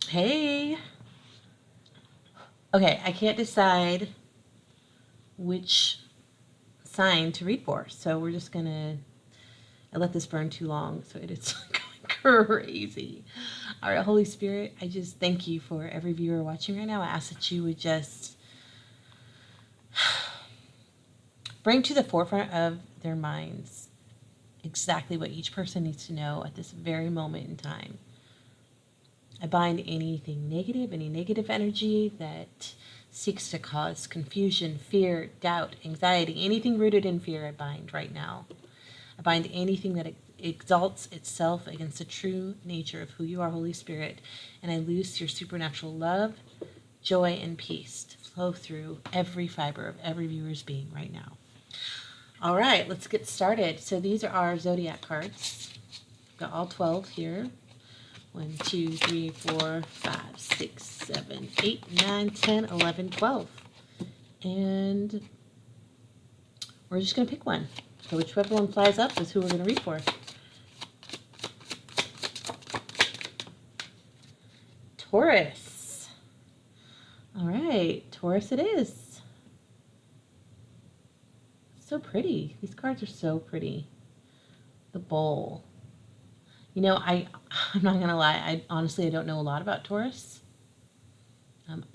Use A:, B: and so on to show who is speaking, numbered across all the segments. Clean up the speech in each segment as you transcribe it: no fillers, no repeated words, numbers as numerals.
A: Hey. Okay, I can't decide which sign to read for, so we're just gonna. I let this burn too long, so it is going crazy. All right, Holy Spirit, I just thank you for every viewer watching right now. I ask that you would just bring to the forefront of their minds exactly what each person needs to know at this very moment in time. I bind anything negative, any negative energy that seeks to cause confusion, fear, doubt, anxiety, anything rooted in fear, I bind right now. I bind anything that exalts itself against the true nature of who you are, Holy Spirit, and I loose your supernatural love, joy, and peace to flow through every fiber of every viewer's being right now. All right, let's get started. So these are our zodiac cards. Got all 12 here. 1, 2, 3, 4, 5, 6, 7, 8, 9, 10, 11, 12. And we're just going to pick one. So whichever one flies up is who we're going to read for. Taurus. All right, Taurus it is. So pretty. These cards are so pretty. The bowl. You know, I'm not going to lie. I don't know a lot about Taurus. I'm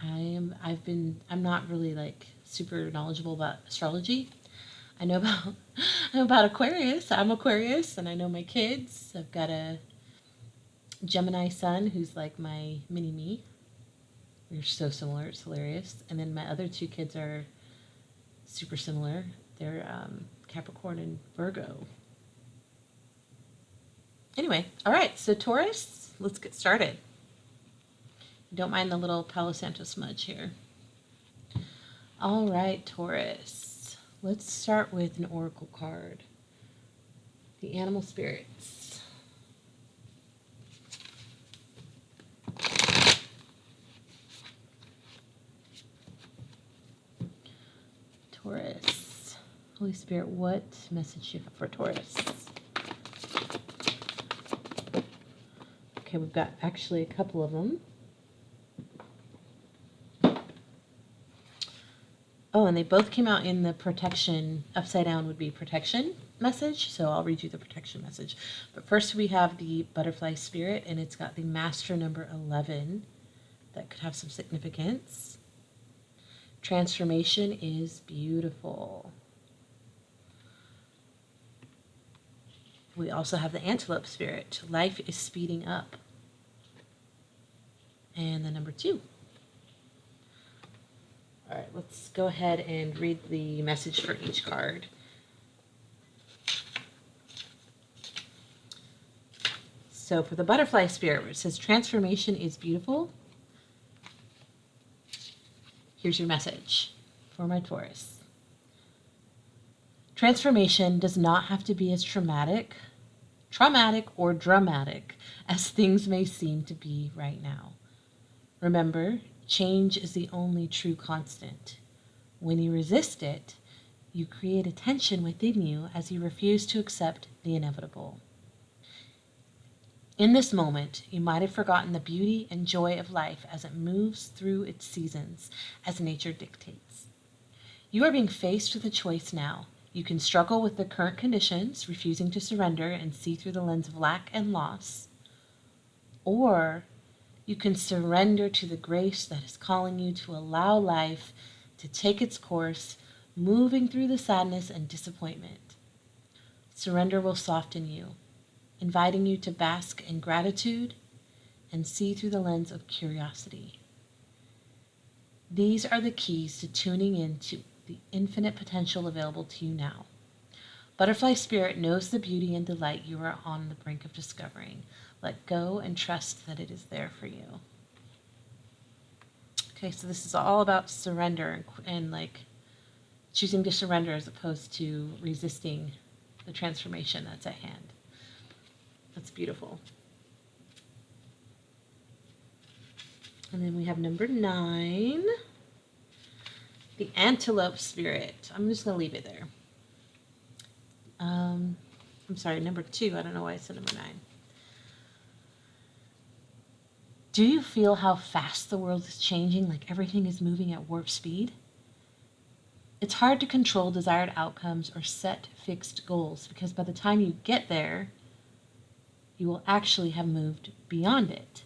A: not really like super knowledgeable about astrology. I know about I know about Aquarius. I'm Aquarius, and I know my kids. I've got a Gemini son who's like my mini me. We're so similar. It's hilarious. And then my other two kids are super similar. They're Capricorn and Virgo. Anyway, all right. So Taurus, let's get started. Don't mind the little Palo Santo smudge here. All right, Taurus. Let's start with an oracle card. The animal spirits. Taurus. Holy Spirit, what message do you have for Taurus? Okay, we've got actually a couple of them. Oh, and they both came out in the protection. Upside down would be protection message, so I'll read you the protection message. But first we have the butterfly spirit, and it's got the master number 11. That could have some significance. Transformation is beautiful. We also have the antelope spirit. Life is speeding up. And the number 2. All right, let's go ahead and read the message for each card. So for the butterfly spirit, it says transformation is beautiful. Here's your message for my Taurus. Transformation does not have to be as traumatic or dramatic as things may seem to be right now. Remember, change is the only true constant. When you resist it, you create a tension within you as you refuse to accept the inevitable. In this moment, you might have forgotten the beauty and joy of life as it moves through its seasons, as nature dictates. You are being faced with a choice now. You can struggle with the current conditions, refusing to surrender and see through the lens of lack and loss, or you can surrender to the grace that is calling you to allow life to take its course, moving through the sadness and disappointment. Surrender will soften you, inviting you to bask in gratitude and see through the lens of curiosity. These are the keys to tuning into the infinite potential available to you now. Butterfly Spirit knows the beauty and delight you are on the brink of discovering. Let go and trust that it is there for you. Okay, so this is all about surrender and like choosing to surrender as opposed to resisting the transformation that's at hand. That's beautiful. And then we have number 9, the antelope spirit. I'm just going to leave it there. I'm sorry, number 2. I don't know why I said number 9. Do you feel how fast the world is changing, like everything is moving at warp speed? It's hard to control desired outcomes or set fixed goals because by the time you get there, you will actually have moved beyond it.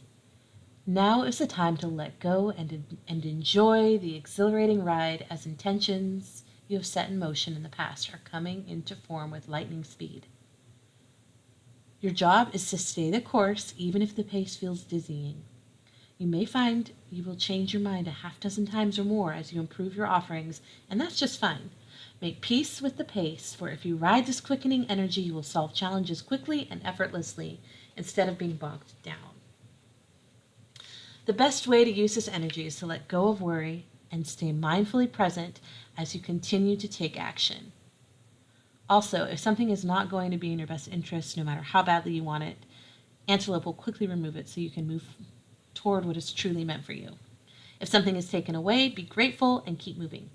A: Now is the time to let go and enjoy the exhilarating ride as intentions you have set in motion in the past are coming into form with lightning speed. Your job is to stay the course even if the pace feels dizzying. You may find you will change your mind a half dozen times or more as you improve your offerings, and that's just fine. Make peace with the pace, for if you ride this quickening energy, you will solve challenges quickly and effortlessly instead of being bogged down. The best way to use this energy is to let go of worry and stay mindfully present as you continue to take action. Also, if something is not going to be in your best interest, no matter how badly you want it, Antelope will quickly remove it so you can move toward what is truly meant for you. If something is taken away, be grateful and keep moving.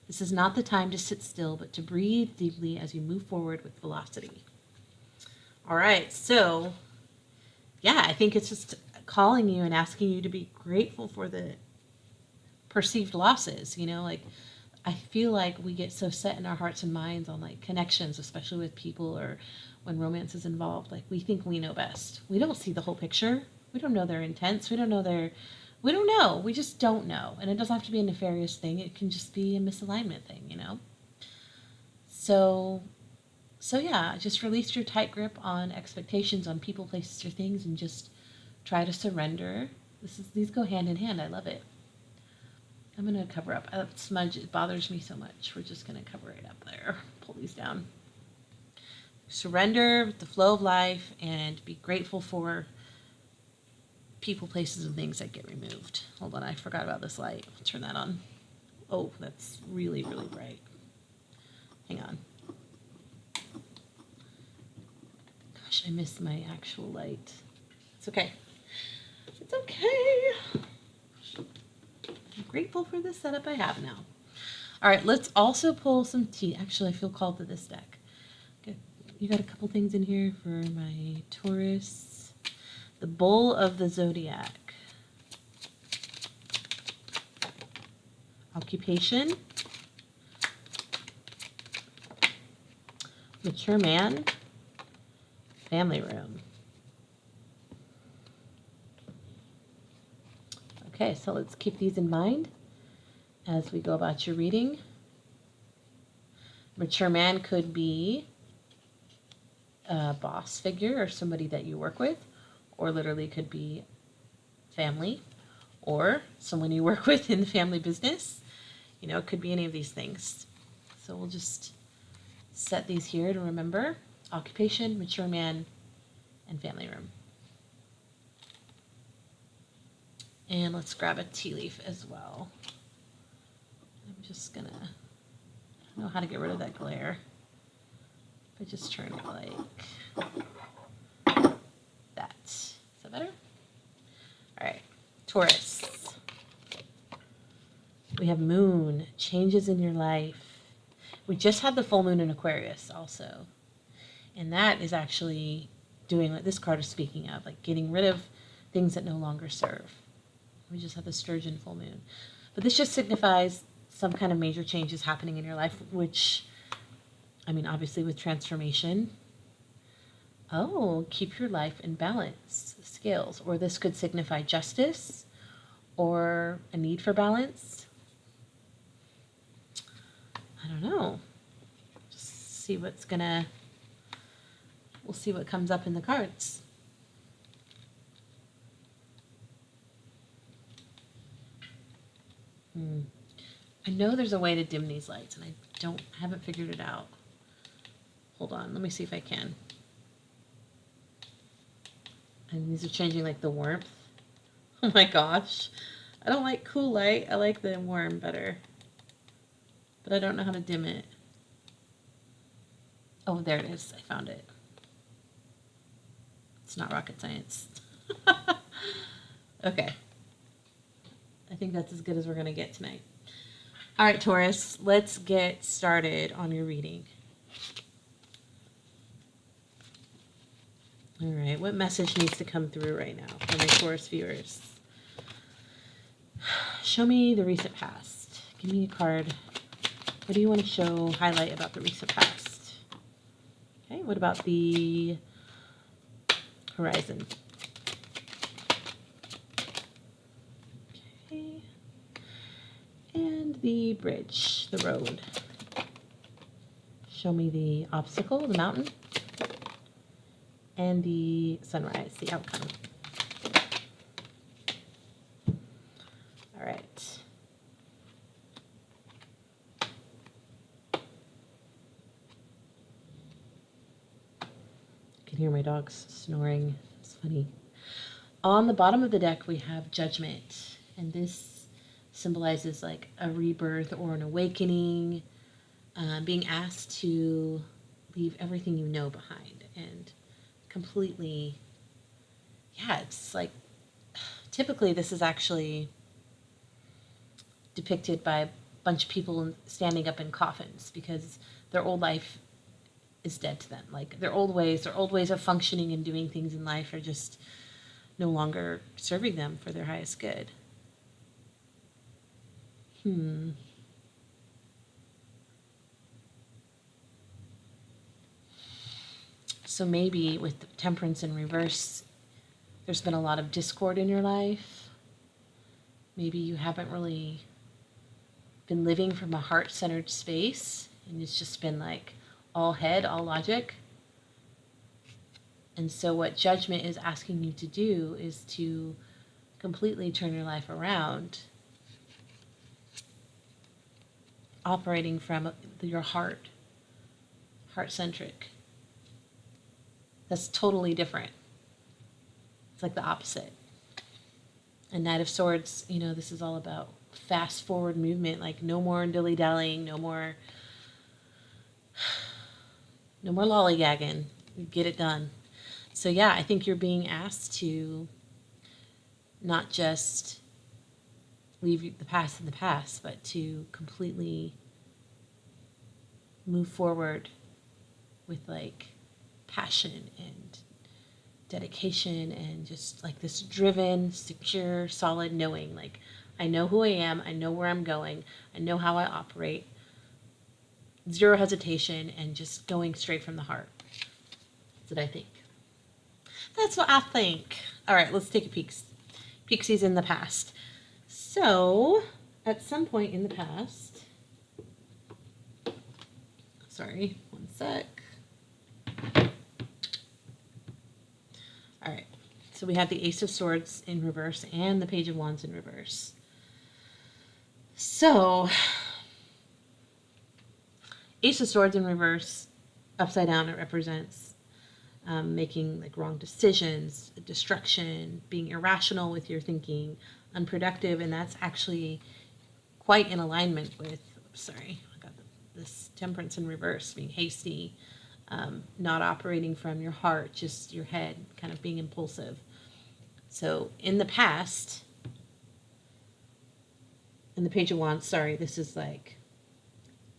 A: This is not the time to sit still, but to breathe deeply as you move forward with velocity. All right, so yeah, I think it's just calling you and asking you to be grateful for the perceived losses. Like I feel like we get so set in our hearts and minds on like connections, especially with people or when romance is involved. Like we think we know best. We don't see the whole picture. We don't know their intents. We don't know. We just don't know. And it doesn't have to be a nefarious thing. It can just be a misalignment thing. So yeah, just release your tight grip on expectations on people, places, or things and just try to surrender. These go hand in hand. I love it. I'm going to cover up. That smudge, it bothers me so much. We're just going to cover it up there. Pull these down. Surrender with the flow of life and be grateful for people, places, and things that get removed. Hold on, I forgot about this light. I'll turn that on. Oh, that's really, really bright. Hang on. Gosh, I missed my actual light. It's okay. It's okay. I'm grateful for the setup I have now. All right, let's also pull some tea. Actually, I feel called to this deck. Okay, you got a couple things in here for my Taurus. The Bull of the Zodiac. Occupation. Mature man. Family room. Okay, so let's keep these in mind as we go about your reading. Mature man could be a boss figure or somebody that you work with, or literally could be family or someone you work with in the family business. It could be any of these things. So we'll just set these here to remember. Occupation, mature man, and family room. And let's grab a tea leaf as well. I'm just gonna, I don't know how to get rid of that glare. I just turn it like that. Is that better? All right, Taurus. We have moon, changes in your life. We just had the full moon in Aquarius also. And that is actually doing what this card is speaking of, like getting rid of things that no longer serve. We just had the Sturgeon full moon. But this just signifies some kind of major changes happening in your life, which, obviously with transformation. Oh, keep your life in balance, scales. Or this could signify justice or a need for balance. I don't know. Just see we'll see what comes up in the cards. I know there's a way to dim these lights, and I haven't figured it out. Hold on, let me see if I can. And these are changing like the warmth. Oh my gosh. I don't like cool light. I like the warm better. But I don't know how to dim it. Oh, there it is. I found it. It's not rocket science. Okay. I think that's as good as we're going to get tonight. All right, Taurus, let's get started on your reading. All right, what message needs to come through right now for my Taurus viewers? show me the recent past. Give me a card. What do you want to highlight about the recent past? Okay, what about the horizon? Okay. And the bridge, the road. Show me the obstacle, the mountain. And the sunrise, the outcome. All right. You can hear my dogs snoring. It's funny. On the bottom of the deck, we have judgment. And this symbolizes like a rebirth or an awakening, being asked to leave everything you know behind and completely, yeah, it's like, typically this is actually depicted by a bunch of people standing up in coffins because their old life is dead to them. Like their old ways of functioning and doing things in life are just no longer serving them for their highest good. So maybe with temperance in reverse, there's been a lot of discord in your life. Maybe you haven't really been living from a heart-centered space, and it's just been like all head, all logic. And so what judgment is asking you to do is to completely turn your life around, operating from your heart-centric. That's totally different. It's like the opposite. And Knight of Swords, this is all about fast forward movement, like no more dilly-dallying, no more lollygagging. Get it done. So yeah, I think you're being asked to not just leave the past in the past, but to completely move forward with like passion and dedication and just like this driven, secure, solid knowing, like I know who I am, I know where I'm going, I know how I operate, zero hesitation, and just going straight from the heart. That's what I think. That's what I think. All right, let's take a peek. Peeksies in the past. So, at some point in the past, sorry, one sec. All right, so we have the Ace of Swords in reverse and the Page of Wands in reverse. So, Ace of Swords in reverse, upside down, it represents making like wrong decisions, destruction, being irrational with your thinking, unproductive, and that's actually quite in alignment with, I got this temperance in reverse, being hasty, not operating from your heart, just your head, kind of being impulsive. So in the past, in the Page of Wands, this is like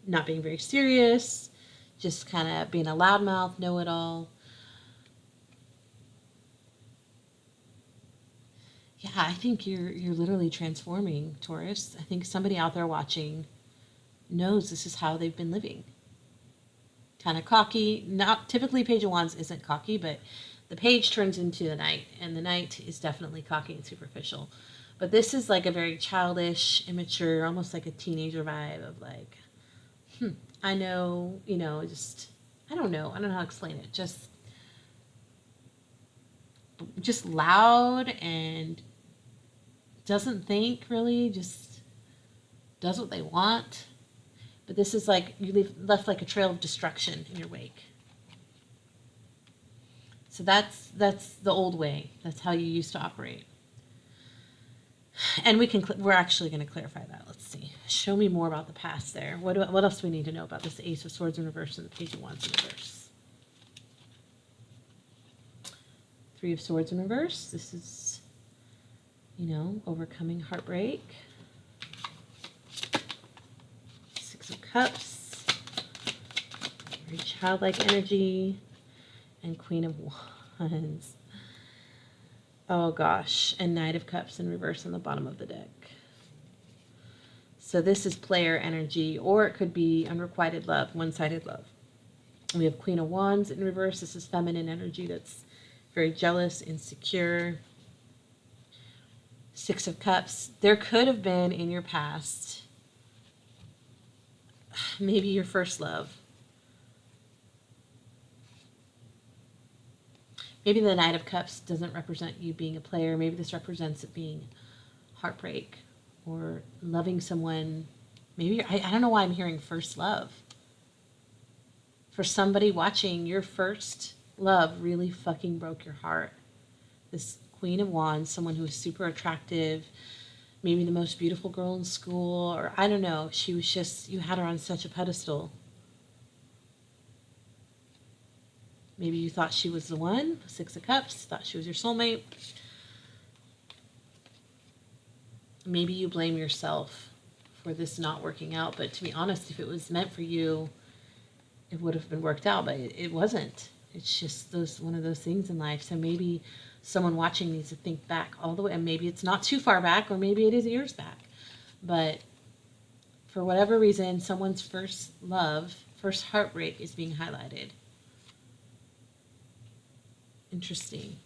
A: not being very serious, just kind of being a loudmouth, know-it-all. Yeah, I think you're literally transforming, Taurus. I think somebody out there watching knows this is how they've been living. Kind of cocky. Not typically Page of Wands isn't cocky, but the page turns into the Knight, and the Knight is definitely cocky and superficial. But this is like a very childish, immature, almost like a teenager vibe of like, I know, just I don't know how to explain it. Just loud and doesn't think really, just does what they want. But this is like you left like a trail of destruction in your wake. So that's the old way. That's how you used to operate. And we're actually going to clarify that. Let's see. Show me more about the past there. What else do we need to know about this Ace of Swords in reverse and the Page of Wands in reverse? Three of Swords in reverse. This is, overcoming heartbreak. Six of Cups. Very childlike energy. And Queen of Wands. Oh gosh. And Knight of Cups in reverse on the bottom of the deck. So this is player energy, or it could be unrequited love, one-sided love. We have Queen of Wands in reverse. This is feminine energy that's very jealous, insecure. Six of Cups. There could have been in your past, maybe your first love. Maybe the Knight of Cups doesn't represent you being a player. Maybe this represents it being heartbreak or loving someone. Maybe, I don't know why I'm hearing first love. For somebody watching, your first love really fucking broke your heart. This Queen of Wands, someone who was super attractive, maybe the most beautiful girl in school, or I don't know. She was just, you had her on such a pedestal. Maybe you thought she was the one, Six of Cups, thought she was your soulmate. Maybe you blame yourself for this not working out, but to be honest, if it was meant for you, it would have been worked out, but it wasn't. It's just one of those things in life. So maybe someone watching needs to think back all the way, and maybe it's not too far back, or maybe it is years back. But for whatever reason, someone's first love, first heartbreak is being highlighted. Interesting.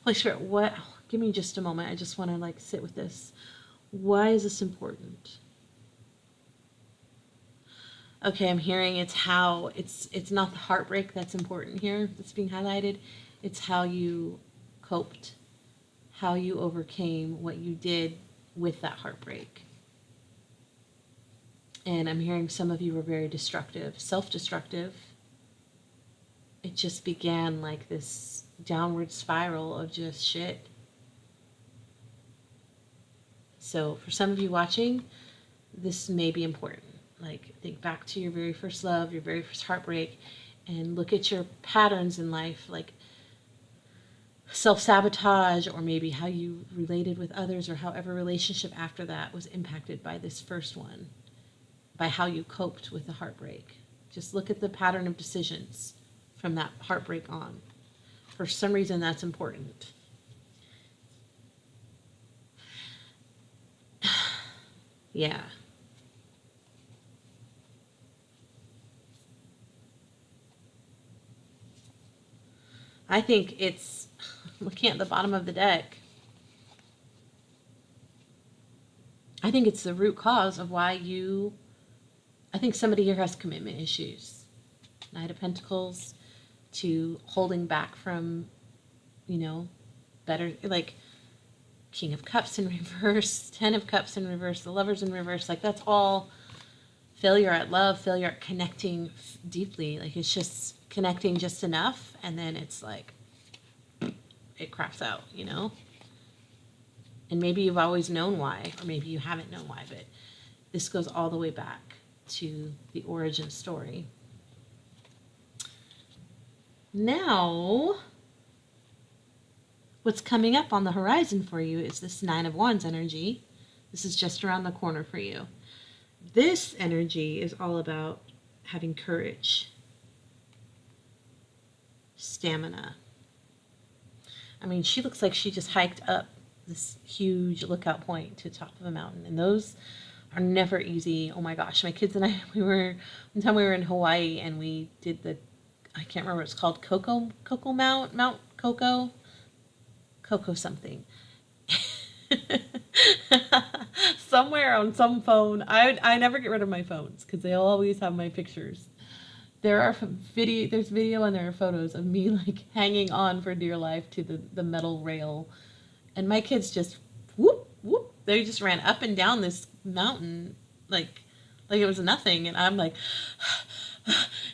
A: Holy Spirit, what? Give me just a moment. I just want to sit with this. Why is this important? Okay, I'm hearing it's how it's not the heartbreak that's important here that's being highlighted. It's how you coped, how you overcame what you did with that heartbreak. And I'm hearing some of you were very destructive, self-destructive. It just began like this downward spiral of just shit. So for some of you watching, this may be important. Think back to your very first love, your very first heartbreak, and look at your patterns in life, like self-sabotage, or maybe how you related with others, or however relationship after that was impacted by this first one, by how you coped with the heartbreak. Just look at the pattern of decisions from that heartbreak on. For some reason, that's important. Yeah. I think it's, looking at the bottom of the deck, I think it's the root cause of why I think somebody here has commitment issues. Knight of Pentacles to holding back from, better, King of Cups in reverse, Ten of Cups in reverse, the Lovers in reverse. That's all failure at love, failure at connecting deeply. It's just connecting just enough, and then it's it craps out, And maybe you've always known why, or maybe you haven't known why, but this goes all the way back to the origin story. Now, what's coming up on the horizon for you is this Nine of Wands energy. This is just around the corner for you. This energy is all about having courage, stamina. I mean, she looks like she just hiked up this huge lookout point to the top of a mountain, and those are never easy. Oh my gosh, my kids and I, one time we were in Hawaii, and we did I can't remember what it's called, Mount Coco something. Somewhere on some phone. I never get rid of my phones because they'll always have my pictures. There's video and there are photos of me hanging on for dear life to the metal rail, and my kids just whoop whoop. They just ran up and down this mountain like it was nothing, and I'm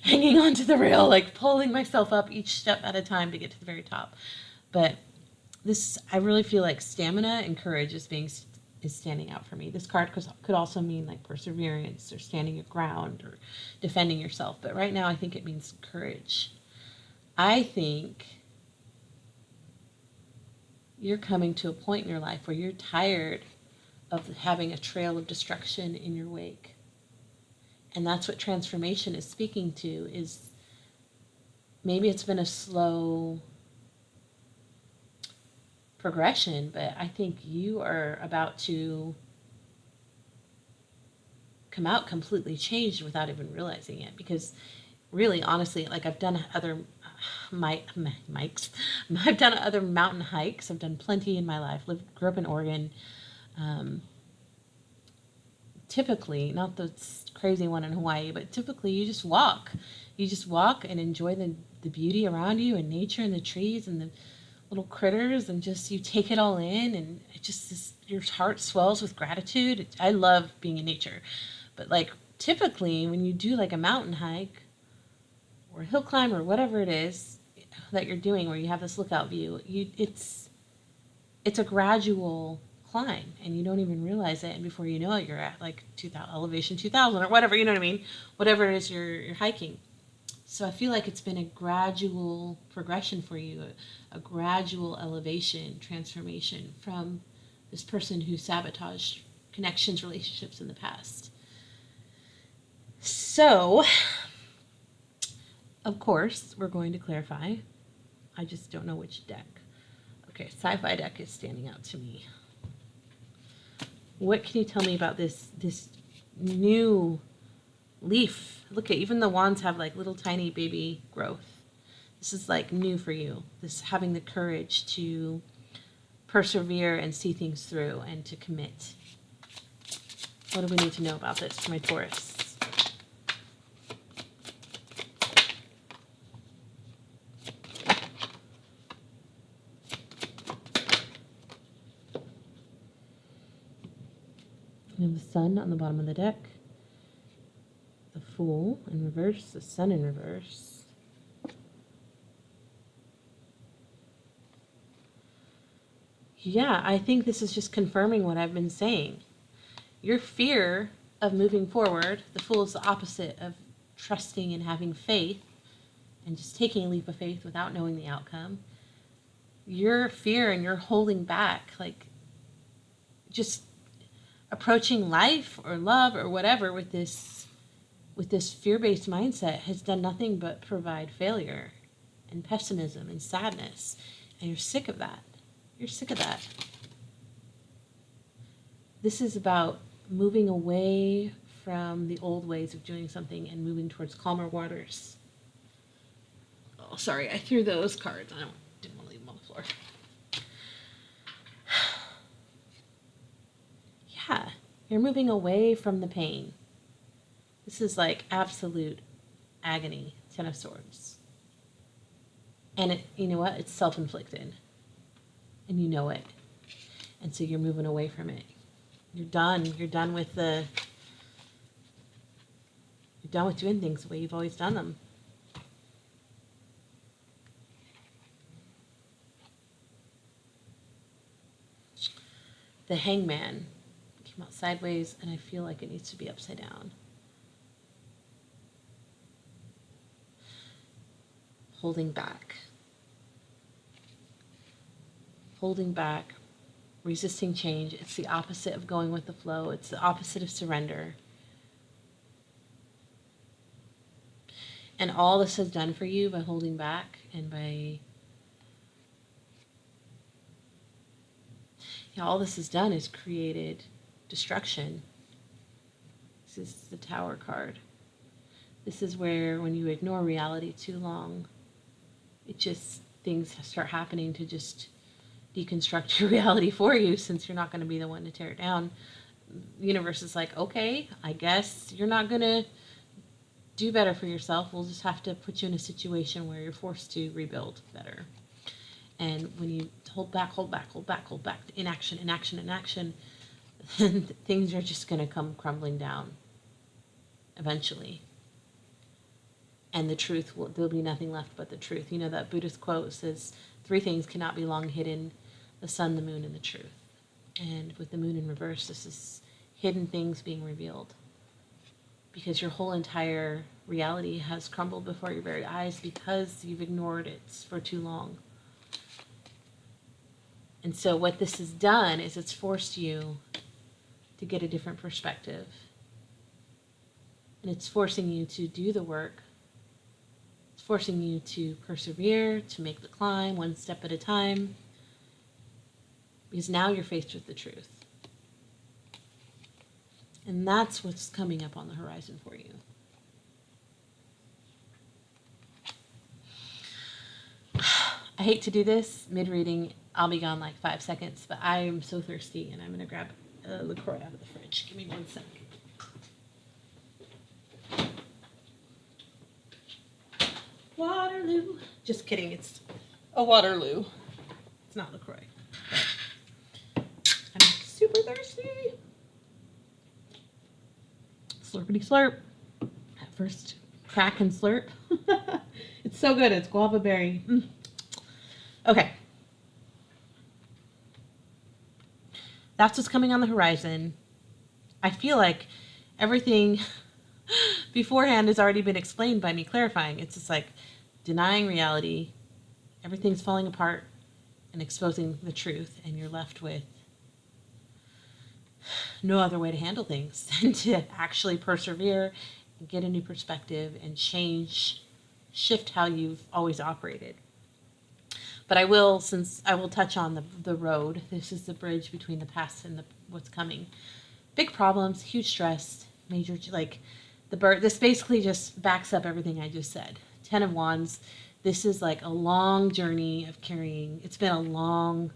A: hanging onto the rail, pulling myself up each step at a time to get to the very top. But I really feel like stamina and courage is standing out for me. This card could also mean perseverance or standing your ground or defending yourself. But right now I think it means courage. I think you're coming to a point in your life where you're tired of having a trail of destruction in your wake. And that's what transformation is speaking to, is maybe it's been a slow progression, but I think you are about to come out completely changed without even realizing it. Because really, honestly, like I've done other mics, I've done other mountain hikes. I've done plenty in my life. Grew up in Oregon. Um, Typically, not the crazy one in Hawaii, but typically you just walk. You just walk and enjoy the beauty around you and nature and the trees and the little critters, and just you take it all in, and it just your heart swells with gratitude. I love being in nature. But like typically when you do like a mountain hike or a hill climb or whatever it is that you're doing where you have this lookout view, it's a gradual climb and you don't even realize it, and before you know it you're at like 2000 elevation 2000 or whatever, you know what I mean, whatever it is you're hiking. So I feel like it's been a gradual progression for you, a gradual elevation, transformation from this person who sabotaged connections, relationships in the past. So, of course, we're going to clarify. I just don't know which deck. Okay, sci-fi deck is standing out to me. What can you tell me about this new leaf? Look at, even the wands have like little tiny baby growth. This is like new for you. This having the courage to persevere and see things through and to commit. What do we need to know about this for my Taurus? We have the sun on the bottom of the deck, the Fool in reverse, the Sun in reverse. Yeah, I think this is just confirming what I've been saying. Your fear of moving forward, the Fool is the opposite of trusting and having faith and just taking a leap of faith without knowing the outcome. Your fear and your holding back, like just approaching life or love or whatever with this fear-based mindset has done nothing but provide failure and pessimism and sadness. And you're sick of that. You're sick of that. This is about moving away from the old ways of doing something and moving towards calmer waters. Oh, sorry, I threw those cards. Didn't want to leave them on the floor. Yeah, you're moving away from the pain. This is like absolute agony, Ten of Swords. And you know what? It's self-inflicted. And you know it. And so you're moving away from it. You're done. You're done with doing things the way you've always done them. The Hangman came out sideways, and I feel like it needs to be upside down. Holding back. Holding back. Resisting change. It's the opposite of going with the flow. It's the opposite of surrender. And all this has done for you by holding back and by... all this has done is created destruction. This is the Tower card. This is where when you ignore reality too long, things start happening to just deconstruct your reality for you, since you're not going to be the one to tear it down. The universe is like, okay, I guess you're not going to do better for yourself. We'll just have to put you in a situation where you're forced to rebuild better. And when you hold back, inaction, then things are just going to come crumbling down eventually. And the truth, there'll be nothing left but the truth. You know, that Buddhist quote says, 3 things cannot be long hidden: the sun, the moon, and the truth. And with the moon in reverse, this is hidden things being revealed. Because your whole entire reality has crumbled before your very eyes because you've ignored it for too long. And so what this has done is it's forced you to get a different perspective. And it's forcing you to do the work. It's forcing you to persevere, to make the climb one step at a time, because now you're faced with the truth. And that's what's coming up on the horizon for you. I hate to do this mid-reading. I'll be gone like 5 seconds, but I am so thirsty and I'm going to grab a LaCroix out of the fridge. Give me 1 second. Waterloo. Just kidding. It's a Waterloo. It's not LaCroix. I'm super thirsty. Slurpity slurp. At first crack and slurp. It's so good. It's guava berry. Okay. That's what's coming on the horizon. I feel like everything beforehand has already been explained by me clarifying. It's just like denying reality. Everything's falling apart and exposing the truth. And you're left with no other way to handle things than to actually persevere and get a new perspective and shift how you've always operated. But I will touch on the road. This is the bridge between the past and what's coming. Big problems, huge stress, major, like the bird. This basically just backs up everything I just said. 10 of Wands. This is like a long journey of carrying. It's been a long,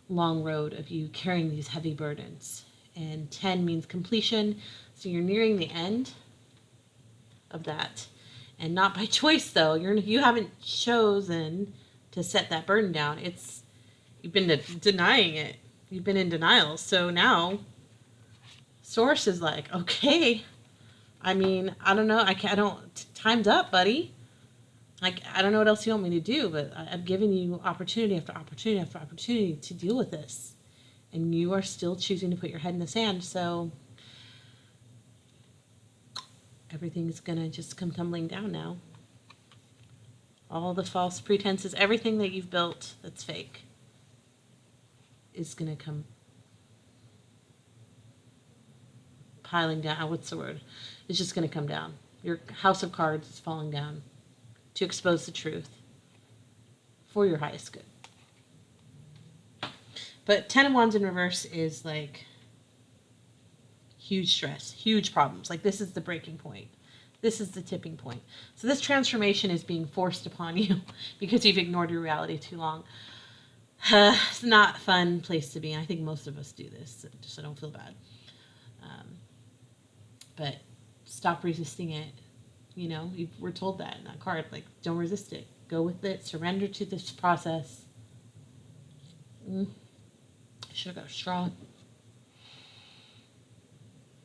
A: long road of you carrying these heavy burdens. And 10 means completion. So you're nearing the end of that. And not by choice, though. You haven't chosen to set that burden down. You've been denying it. You've been in denial. So now Source is like, okay, I mean, I don't know. Time's up, buddy. Like, I don't know what else you want me to do, but I've given you opportunity after opportunity after opportunity to deal with this. And you are still choosing to put your head in the sand. So everything's going to just come tumbling down now. All the false pretenses, everything that you've built that's fake is going to come piling down. What's the word? It's just going to come down. Your house of cards is falling down to expose the truth for your highest good. But 10 of Wands in reverse is like huge stress, huge problems. Like this is the breaking point. This is the tipping point. So this transformation is being forced upon you because you've ignored your reality too long. It's not a fun place to be. And I think most of us do this, just so I don't feel bad. But stop resisting it. You know, we're told that in that card. Like, don't resist it. Go with it. Surrender to this process. I should have got a straw.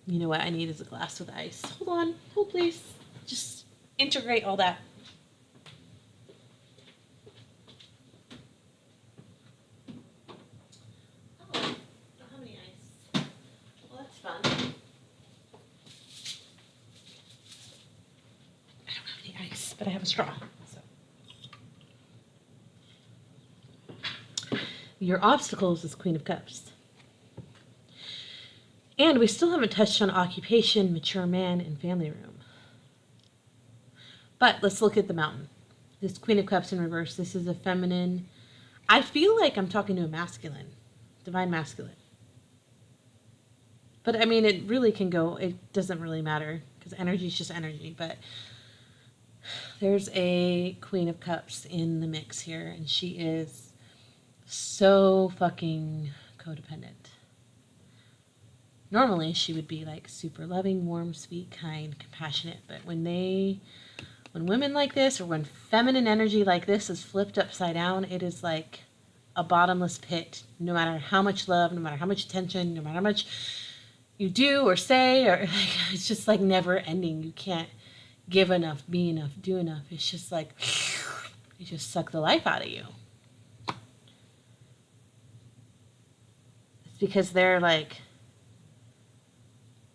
A: You know what I need is a glass with ice. Hold on. Hold, please. Just integrate all that. Oh, don't have any ice. Well, that's fun. I don't have any ice, but I have a straw. So. Your obstacles is Queen of Cups. And we still haven't touched on occupation, mature man, and family room. But let's look at the mountain. This Queen of Cups in reverse. This is a feminine. I feel like I'm talking to a masculine. Divine masculine. But I mean, it really can go. It doesn't really matter. Because energy is just energy. But there's a Queen of Cups in the mix here. And she is so fucking codependent. Normally, she would be like super loving, warm, sweet, kind, compassionate. But when women like this, or when feminine energy like this is flipped upside down, it is like a bottomless pit. No matter how much love, no matter how much attention, no matter how much you do or say, or like, it's just like never ending. You can't give enough, be enough, do enough. It's just like, you just suck the life out of you. It's because they're like,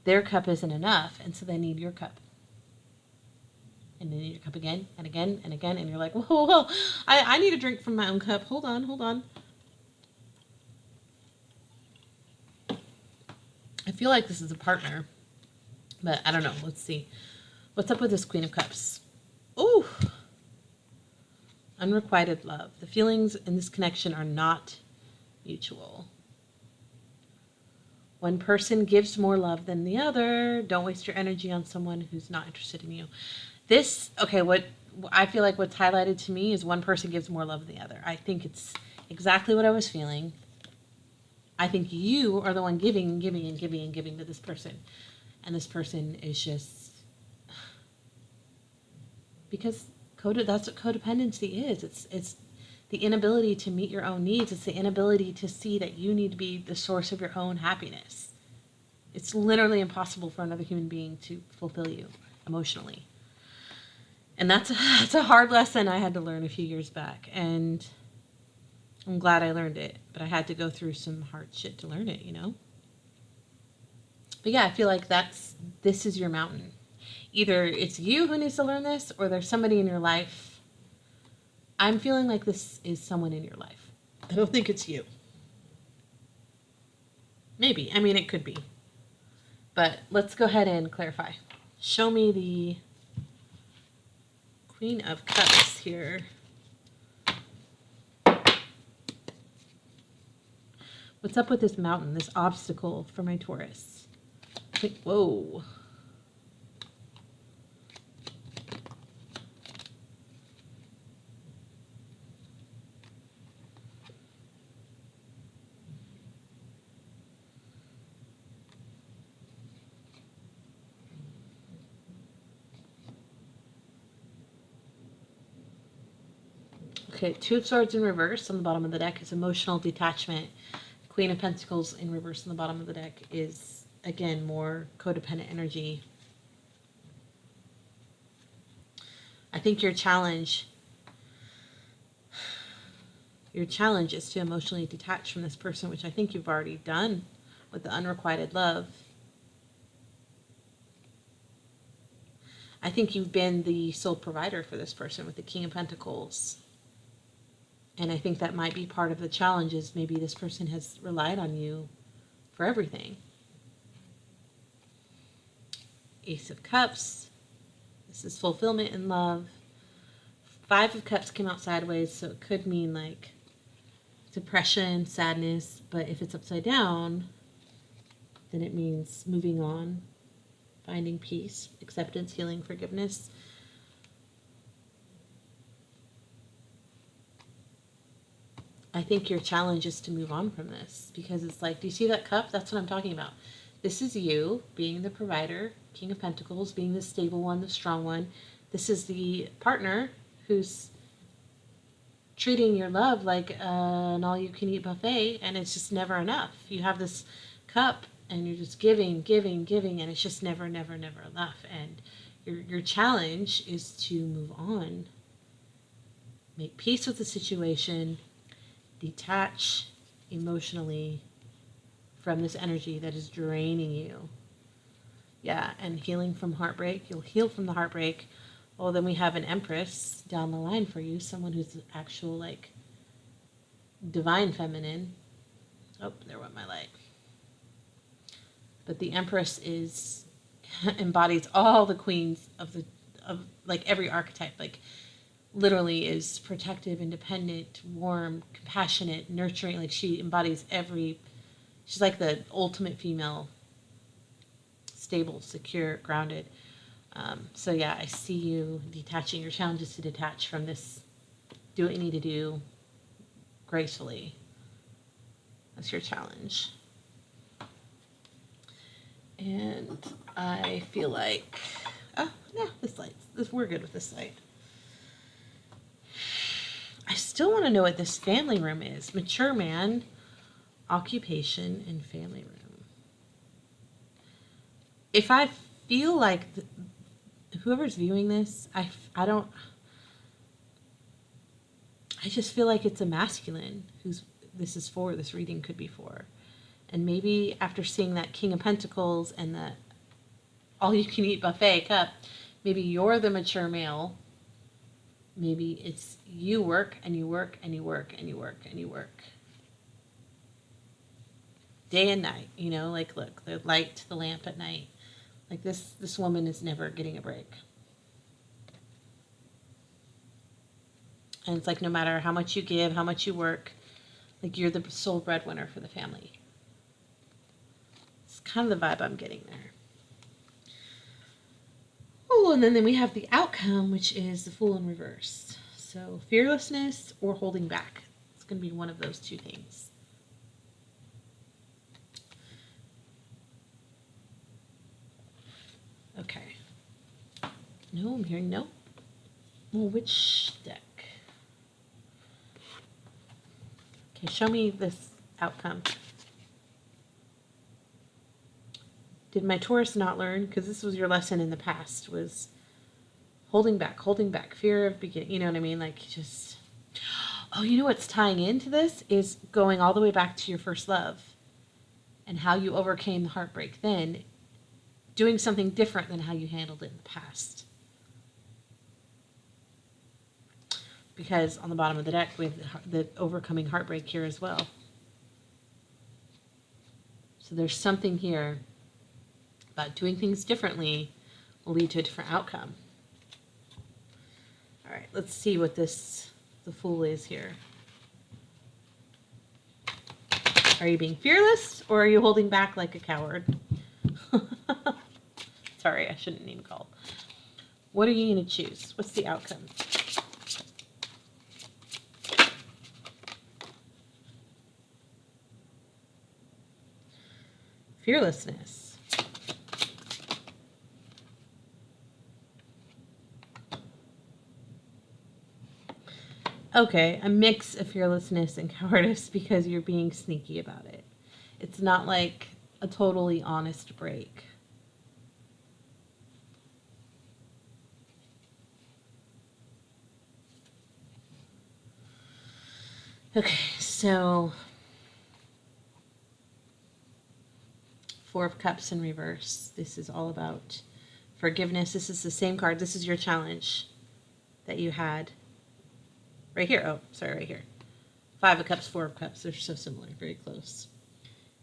A: their cup isn't enough, and so they need your cup. And they need your cup again, and again, and again, and you're like, whoa, I need a drink from my own cup. Hold on. I feel like this is a partner, but I don't know. Let's see. What's up with this Queen of Cups? Ooh, Unrequited love. The feelings in this connection are not mutual. One person gives more love than the other. Don't waste your energy on someone who's not interested in you. What I feel like what's highlighted to me is one person gives more love than the other. I think it's exactly what I was feeling. I think you are the one giving and giving and giving and giving to this person. And this person is just, because that's what codependency is. It's the inability to meet your own needs. It's the inability to see that you need to be the source of your own happiness. It's literally impossible for another human being to fulfill you emotionally. And that's a hard lesson I had to learn a few years back. And I'm glad I learned it. But I had to go through some hard shit to learn it, But yeah, I feel like this is your mountain. Either it's you who needs to learn this, or there's somebody in your life. I'm feeling like this is someone in your life. I don't think it's you. Maybe. I mean, it could be. But let's go ahead and clarify. Show me the Queen of Cups here. What's up with this mountain, this obstacle for my Taurus? Wait, whoa. Okay, Two of Swords in reverse on the bottom of the deck is emotional detachment. Queen of Pentacles in reverse on the bottom of the deck is, again, more codependent energy. I think your challenge is to emotionally detach from this person, which I think you've already done with the unrequited love. I think you've been the sole provider for this person with the King of Pentacles. And I think that might be part of the challenge, is maybe this person has relied on you for everything. Ace of Cups. This is fulfillment in love. Five of Cups came out sideways, so it could mean like depression, sadness. But if it's upside down, then it means moving on, finding peace, acceptance, healing, forgiveness. I think your challenge is to move on from this, because it's like, do you see that cup? That's what I'm talking about. This is you being the provider, King of Pentacles, being the stable one, the strong one. This is the partner who's treating your love like an all-you-can-eat buffet, and it's just never enough. You have this cup, and you're just giving, giving, giving, and it's just never, never, never enough. And your challenge is to move on, make peace with the situation, detach emotionally from this energy that is draining you. Yeah, and healing from heartbreak. You'll heal from the heartbreak. Well, then we have an Empress down the line for you, someone who's actual, like, divine feminine. Oh, there went my light. But the Empress embodies all the queens of like every archetype. Like, literally is protective, independent, warm, compassionate, nurturing. Like, she embodies she's like the ultimate female, stable, secure, grounded. So yeah, I see you detaching. Your challenge is to detach from this. Do what you need to do gracefully. That's your challenge. And I feel like, we're good with this light. I still want to know what this family room is. Mature man, occupation, and family room. If I feel like whoever's viewing this, I just feel like it's a masculine this reading could be for. And maybe after seeing that King of Pentacles and the all-you-can-eat buffet cup, maybe you're the mature male. Maybe it's you work and you work and you work and you work and you work. Day and night, like, look, the light, the lamp at night. Like, this woman is never getting a break. And it's like no matter how much you give, how much you work, like you're the sole breadwinner for the family. It's kind of the vibe I'm getting there. Oh, and then we have the outcome, which is the Fool in reverse. So fearlessness or holding back. It's going to be one of those two things. Okay. No, I'm hearing no. Well, which deck? Okay, show me this outcome. Did my Taurus not learn? Because this was your lesson in the past, was holding back, fear of beginning. You know what I mean? Like just, oh, you know what's tying into this is going all the way back to your first love and how you overcame the heartbreak then, doing something different than how you handled it in the past. Because on the bottom of the deck, we have the overcoming heartbreak here as well. So there's something here about doing things differently will lead to a different outcome. All right, let's see what the Fool is here. Are you being fearless or are you holding back like a coward? Sorry, I shouldn't name call. What are you going to choose? What's the outcome? Fearlessness. Okay, a mix of fearlessness and cowardice because you're being sneaky about it. It's not like a totally honest break. Okay, so Four of Cups in reverse. This is all about forgiveness. This is the same card. This is your challenge that you had right here. Oh, sorry, right here. Five of Cups, Four of Cups. They're so similar, very close.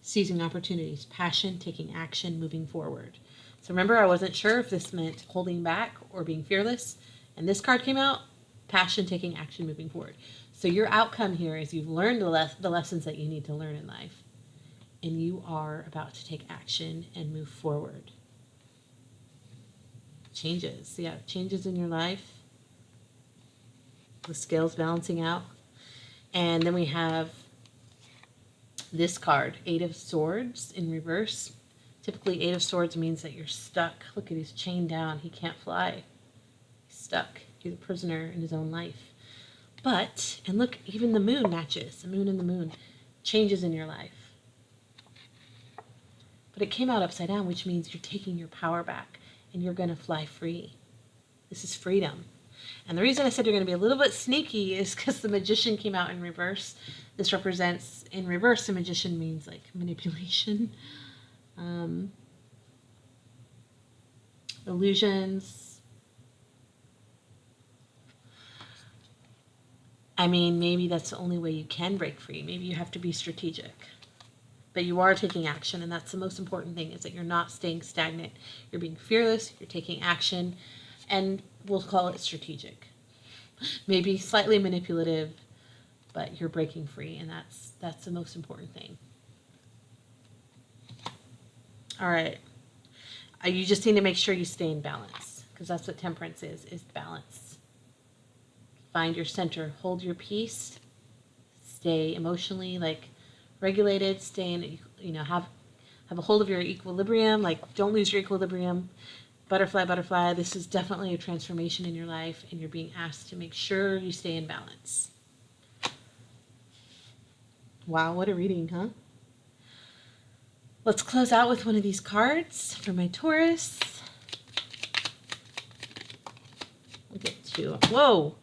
A: Seizing opportunities, passion, taking action, moving forward. So remember, I wasn't sure if this meant holding back or being fearless. And this card came out, passion, taking action, moving forward. So your outcome here is you've learned the lessons that you need to learn in life. And you are about to take action and move forward. Changes. Yeah, changes in your life. The scales balancing out. And then we have this card, Eight of Swords in reverse. Typically, Eight of Swords means that you're stuck. Look at, he's chained down. He can't fly. He's stuck. He's a prisoner in his own life. But, and look, even the moon matches. The moon and the moon. Changes in your life. But it came out upside down, which means you're taking your power back and you're going to fly free. This is freedom. And the reason I said you're going to be a little bit sneaky is because the Magician came out in reverse. This represents, in reverse, the Magician means like manipulation, illusions. I mean, maybe that's the only way you can break free. Maybe you have to be strategic. But you are taking action, and that's the most important thing, is that you're not staying stagnant. You're being fearless, you're taking action, and we'll call it strategic. Maybe slightly manipulative, but you're breaking free, and that's the most important thing. All right. You just need to make sure you stay in balance, because that's what temperance is balance. Find your center, hold your peace, stay emotionally regulated, stay in, have a hold of your equilibrium, don't lose your equilibrium. Butterfly, this is definitely a transformation in your life, and you're being asked to make sure you stay in balance. Wow, what a reading, huh? Let's close out with one of these cards for my Taurus. We'll get to, whoa,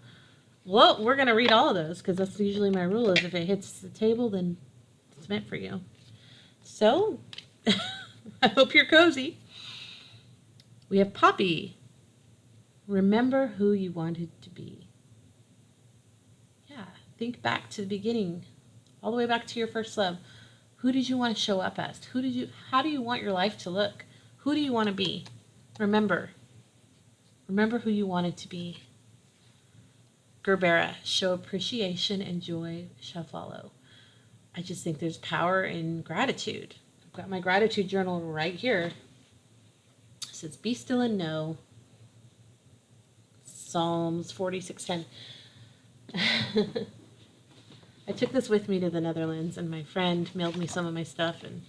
A: we're going to read all of those, because that's usually my rule, is if it hits the table, then it's meant for you. So, I hope you're cozy. We have Poppy. Remember who you wanted to be. Yeah, think back to the beginning, all the way back to your first love. Who did you want to show up as? How do you want your life to look? Who do you want to be? Remember who you wanted to be. Gerbera, show appreciation and joy shall follow. I just think there's power in gratitude. I've got my gratitude journal right here. It says, be still and know. Psalms 46:10. I took this with me to the Netherlands, and my friend mailed me some of my stuff, and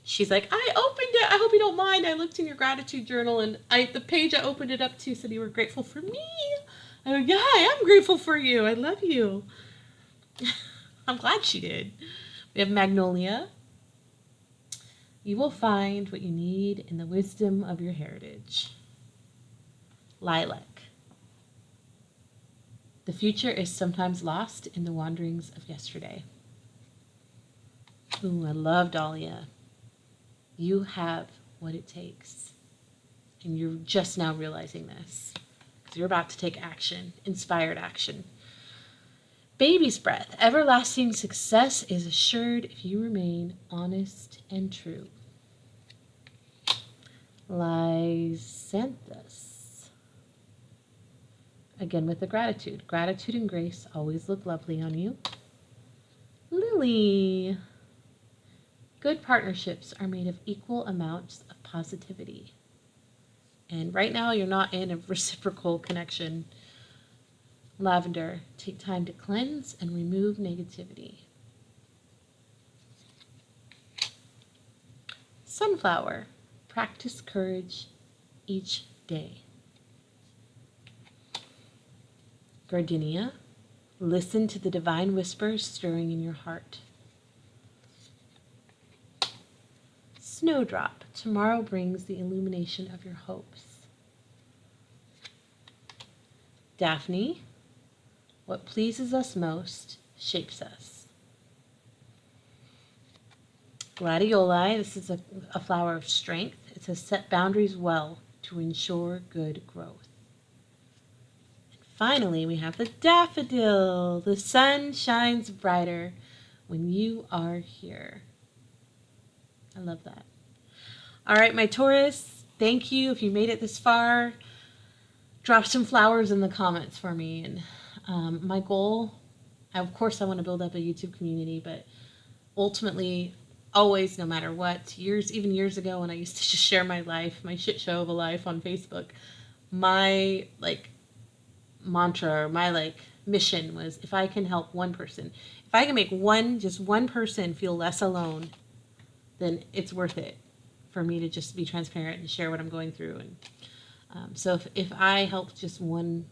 A: she's like, I opened it. I hope you don't mind. I looked in your gratitude journal, and the page I opened it up to said you were grateful for me. I go, yeah, I am grateful for you. I love you. I'm glad she did. We have Magnolia. You will find what you need in the wisdom of your heritage. Lilac. The future is sometimes lost in the wanderings of yesterday. Ooh, I love Dahlia. You have what it takes. And you're just now realizing this. Because you're about to take action, inspired action. Baby's breath. Everlasting success is assured if you remain honest and true. Lysanthus. Again with the gratitude. Gratitude and grace always look lovely on you. Lily. Good partnerships are made of equal amounts of positivity. And right now you're not in a reciprocal connection. Lavender. Take time to cleanse and remove negativity. Sunflower. Practice courage each day. Gardenia, listen to the divine whispers stirring in your heart. Snowdrop, tomorrow brings the illumination of your hopes. Daphne, what pleases us most shapes us. Gladioli, this is a flower of strength. It says set boundaries well to ensure good growth. Finally, we have the daffodil. The sun shines brighter when you are here. I love that. All right, my Taurus, thank you. If you made it this far, drop some flowers in the comments for me. And my goal, of course, I want to build up a YouTube community, but ultimately, always, no matter what, even years ago when I used to just share my life, my shit show of a life on Facebook, my mantra or my mission was, if I can help one person, if I can make just one person feel less alone, then it's worth it for me to just be transparent and share what I'm going through. And so if I help just one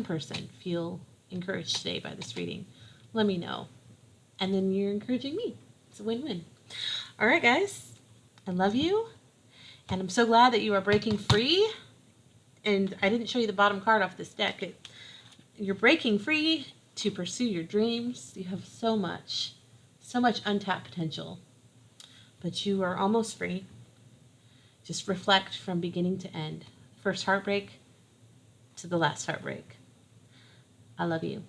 A: person feel encouraged today by this reading, let me know, and then you're encouraging me. It's a win-win. All right, guys, I love you, and I'm so glad that you are breaking free. And I didn't show you the bottom card off this deck. You're breaking free to pursue your dreams. You have so much untapped potential. But you are almost free. Just reflect from beginning to end. First heartbreak to the last heartbreak. I love you.